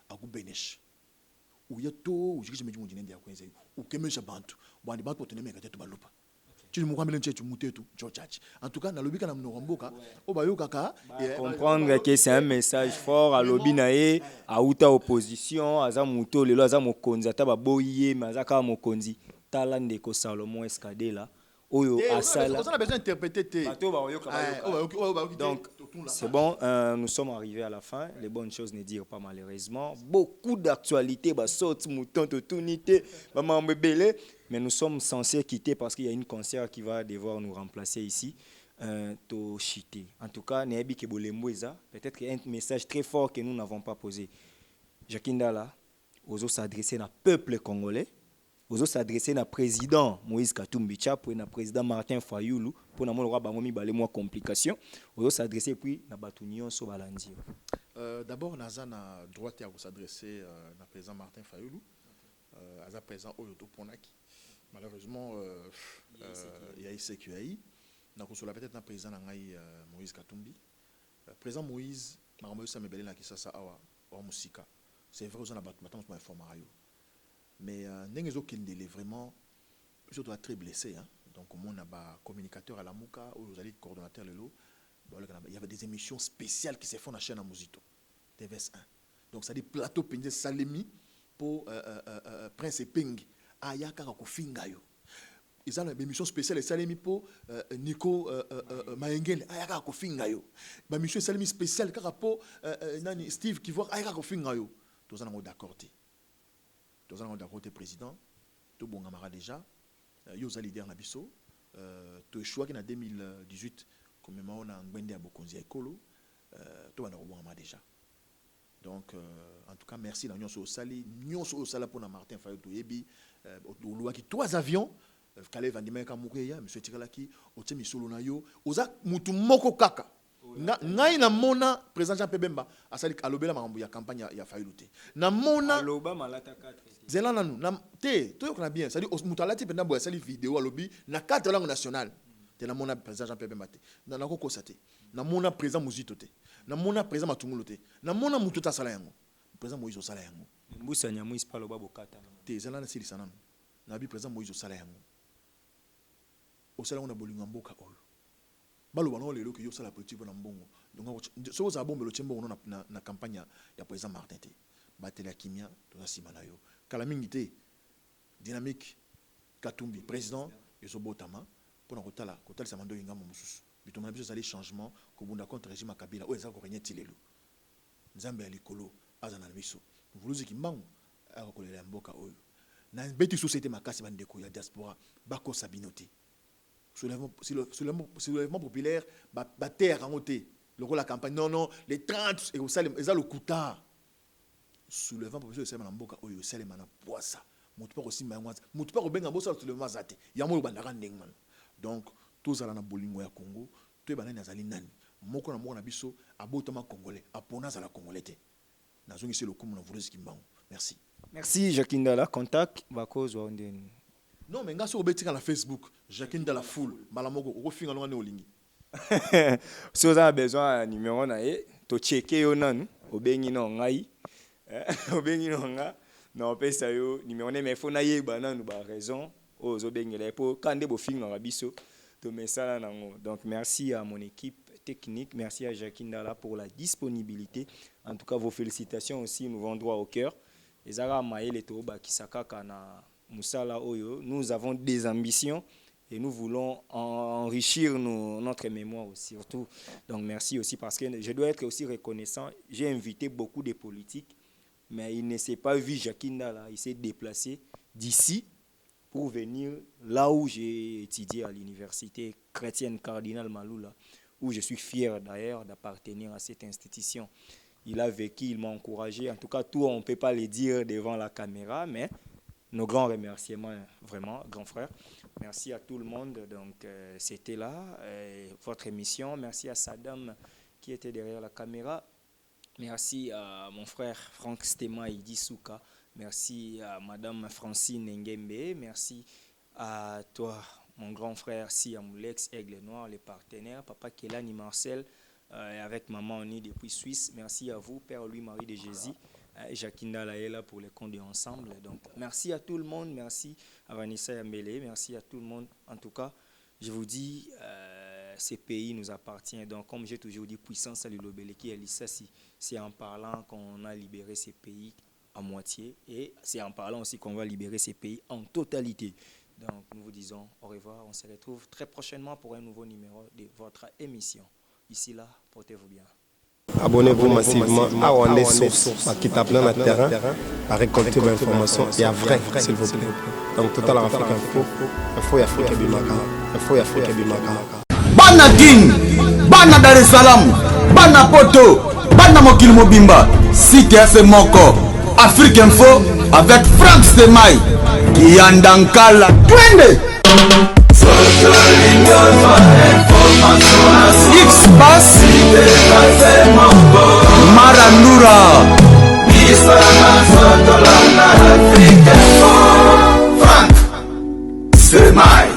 akubenesha uyato ujikije mejumu jinende yakwenze ukemesha bantu bandi bantu botenemeka tetu balupa chili mukwambele nchechu mutetu chochachi en tout cas na lobika na mnoko mboka obayoka ka comprendre que c'est un message fort à lobinae à uta opposition aza muto lelo aza mokonzi ata baboye mazaka mokonzi tala ndeko Salomo Escadela oyo asala on a besoin d'interpréter donc c'est bon, nous sommes arrivés à la fin. Les bonnes choses ne dirent pas malheureusement. Beaucoup d'actualités, saute mouton totunité, mais nous sommes censés quitter parce qu'il y a une concert qui va devoir nous remplacer ici. To chiter. En tout cas, peut-être un message très fort que nous n'avons pas posé. Jackie Ndala, oso s'adresser au peuple congolais. Ozo s'adresser na président Moïse Katumbi Tshapwe na président Martin Fayulu pour na roi bangomi balé moi complication ozo s'adresser puis na batunion so balandi d'abord naza na droit ya s'adresser na président Martin Fayulu aza président oyo to ponaki malheureusement il y a ICQI na kosola peut-être na président ngai Moïse Katumbi président Moïse makambo sa mebele na kisasa awa wa musika c'est vrai ozo na batons pour informer yo mais n'engezo qu'il est vraiment je dois très blessé hein donc on a un communicateur à la Mouka ou vous allez coordonnateur le lot il y avait des émissions spéciales qui se font à la chaîne à Muzito TVS1 donc ça dit plateau pende salemi pour Prince Ping ayaka ko finga yo ils ont une émission spéciale salemi pour Nico Maengele ayaka ko finga yo ba émission salemi spéciale kaka pour nani Steve qui voit ayaka ko finga yo tous on d'accord. Nous avons d'accord le président, tout bon camarade déjà, yoza leader na biso, to choix qui en 2018 comme on a ngwende à Bokonzi ekolo, tout on a bon camarade déjà. Donc en tout cas merci na nyonso sali, nyonso sala pour na Martin Fayulu to yebi, au loi qui 3 avions, Kale Vandimeka Mukeya, monsieur Tikalaki, ote misolo na yo, oza mutu moko kaka. ngai na mona président Jean Pebemba asali alobela makambo ya campagne ya Fayuluté na mona aloba malata 4 zela nanu na te to yokona bien c'est à dire mutalati penda boya sali vidéo alobi na 4 langues nationales te na mona président Jean Pebemba te na ko kosaté na mona président Muzito te na mona président Matungulu te na mona mutu ta sala yango président Moïse osala yango mbusa nyamwisi pa loba bokata te zela na sili sananu na bi président Moïse osala yango osala ngona bolinga mboka oyo baloba no lelo ke yo sala politique na mbongo donc so za bombe lo tshembo na campagne ya président Martin te batela kimia to za simana yo kala mingi te dynamique Katumbi président yeso botama pona kotala sa mando yinga mosusu bitoma biso sali changement ko bunda contre régime Kabila o eza ko renyeti lelo nzambe ya likolo azana na biso vuluzi kimbangu akolela mboka oyo na beti société makasi bandeko ya diaspora bako sabinote soulèvement populaire terre en côté le la campagne non les 30 et ça le kuta soulèvement populaire c'est mboka oyo c'est mana poisa mutu pas aussi mangwa mutu pas obenga bosa soulèvement zate ya mo bandaka ndengman donc tous ala na bolingo ya Congo to banani azali nani moko na moko na biso abotama congolais apona za la congolais te nazongi c'est le kumu na vuluzi kimbangu merci Jacques Ndala contact bakoz wa ndeni. Non, mais si vous êtes sur Facebook, Jacqueline de la foule, malamoko, vous finissez à l'olingi. Si vous avez besoin d'un numéro, vous checkez yo nan, obengi no ngai, obengi no nga, non pesa yo numéro mais faut na yeba nan ba raison, aux obengi la pour quand de bo finga rabiso, to messala nango. Donc merci à mon équipe technique, merci à Jacqueline Dala pour la disponibilité. En tout cas, vos félicitations aussi nous vont droit au cœur. Ezara maele to ba kisaka kana Moussala Oyo, nous avons des ambitions et nous voulons enrichir notre mémoire aussi, surtout. Donc merci aussi parce que je dois être aussi reconnaissant. J'ai invité beaucoup de politiques, mais il ne s'est pas vu Jacquinda là. Il s'est déplacé d'ici pour venir là où j'ai étudié à l'université chrétienne Cardinal Maloula, où je suis fier d'ailleurs d'appartenir à cette institution. Il a vécu, il m'a encouragé. En tout cas, tout on ne peut pas le dire devant la caméra, mais nos grands remerciements, vraiment, grand frère. Merci à tout le monde. Donc, c'était là, votre émission. Merci à Saddam qui était derrière la caméra. Merci à mon frère Franck Stema Idisuka. Merci à Madame Francine Ngembe. Merci à toi, mon grand frère Siamoulex Aigle Noir, les partenaires. Papa Kelani Marcel, avec Maman Oni depuis Suisse. Merci à vous, Père Louis-Marie de Jésus. Jacquinda là est là pour les comptes ensemble. Donc, merci à tout le monde. Merci à Vanessa Yambele. Merci à tout le monde. En tout cas, je vous dis, ces pays nous appartiennent. Donc, comme j'ai toujours dit, puissance à l'Ilobeleki et l'Issassi. C'est en parlant qu'on a libéré ces pays à moitié. Et c'est en parlant aussi qu'on va libérer ces pays en totalité. Donc, nous vous disons au revoir. On se retrouve très prochainement pour un nouveau numéro de votre émission. Ici là, portez-vous bien. Abonnez-vous massivement à Wandé Source, qui tape dans le terrain, à récolter vos informations et à vrai, s'il vous plaît. Donc, Total Afrique Info, il faut Afrique Bimaka, il faut Afrique Bimaka. Bana King, Bana Dar es Salaam, Bana Poto, Bana Mokil Mobimba, CTF Moko, Afrique Info avec Franck Semaï, qui en Dankala. Twende!